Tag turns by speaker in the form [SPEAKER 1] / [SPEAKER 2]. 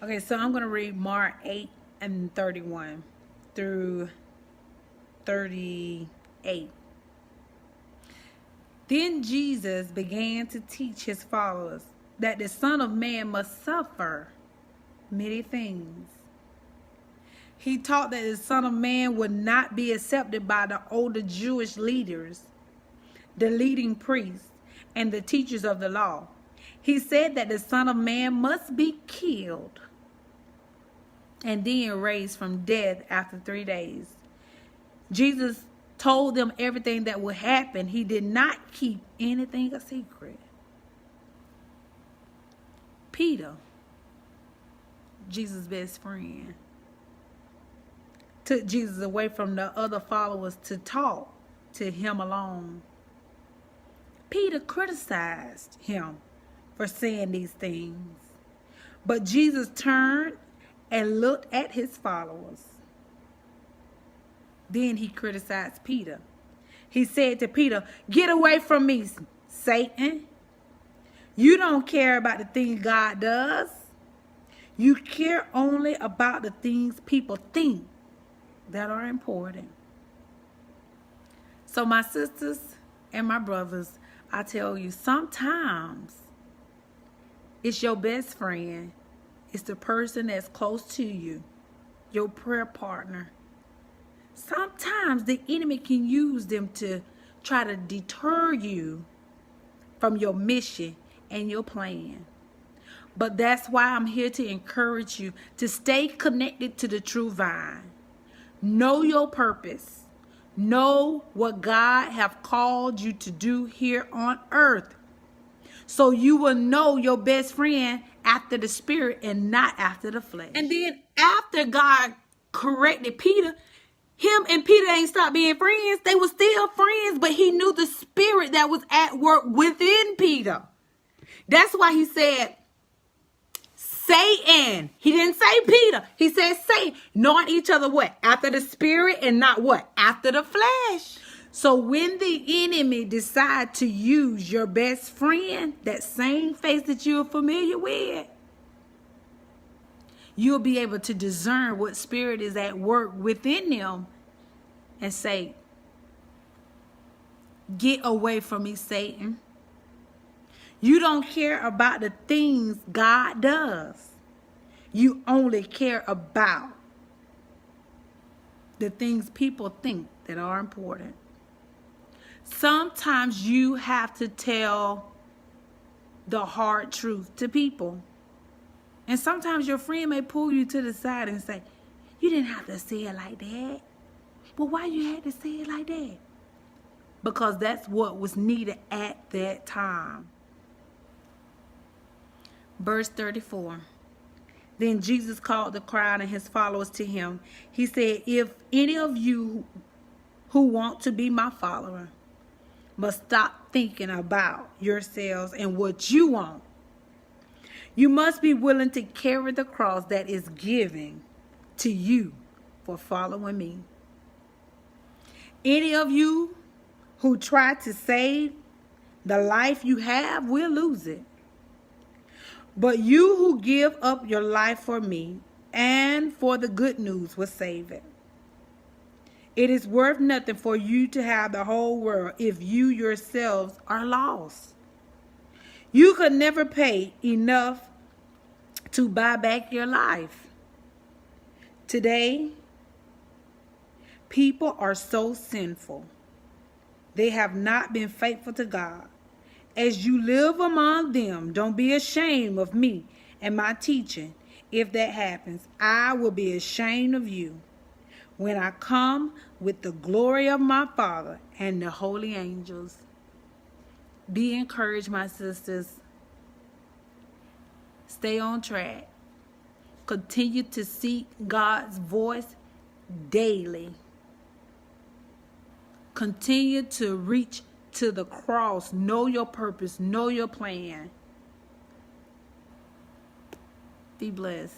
[SPEAKER 1] Okay, so I'm going to read Mark 8 and 31 through 38. Then Jesus began to teach his followers that the Son of Man must suffer many things. He taught that the Son of Man would not be accepted by the older Jewish leaders, the leading priests, and the teachers of the law. He said that the Son of Man must be killed and then raised from death after 3 days. Jesus told them everything that would happen. He did not keep anything a secret. Peter, Jesus' best friend, took Jesus away from the other followers to talk to him alone. Peter criticized him for saying these things, but Jesus turned and looked at his followers. Then he criticized Peter. He said to Peter, "Get away from me, Satan. You don't care about the things God does. You care only about the things people think that are important." So my sisters and my brothers, I tell you, sometimes it's your best friend. It's the person that's close to you, your prayer partner. Sometimes the enemy can use them to try to deter you from your mission and your plan. But that's why I'm here to encourage you to stay connected to the true vine. Know your purpose. Know what God have called you to do here on earth. So you will know your best friend after the spirit and not after the flesh. And then after God corrected Peter, him and Peter ain't stopped being friends. They were still friends, but he knew the spirit that was at work within Peter. That's why he said, Satan. He didn't say Peter. He said Satan. Knowing each other what? After the spirit and not what? After the flesh. So when the enemy decide to use your best friend, that same face that you're familiar with, you'll be able to discern what spirit is at work within them and say, "Get away from me, Satan. You don't care about the things God does. You only care about the things people think that are important." Sometimes you have to tell the hard truth to people. And sometimes your friend may pull you to the side and say, "You didn't have to say it like that." Well, why you had to say it like that? Because that's what was needed at that time. Verse 34. Then Jesus called the crowd and his followers to him. He said, "If any of you who want to be my follower must stop thinking about yourselves and what you want. You must be willing to carry the cross that is given to you for following me. Any of you who try to save the life you have will lose it. But you who give up your life for me and for the good news will save it. It is worth nothing for you to have the whole world if you yourselves are lost. You could never pay enough to buy back your life. Today, people are so sinful. They have not been faithful to God. As you live among them, don't be ashamed of me and my teaching. If that happens, I will be ashamed of you when I come with the glory of my Father and the holy angels." Be encouraged, my sisters. Stay on track. Continue to seek God's voice daily. Continue to reach to the cross. Know your purpose. Know your plan. Be blessed.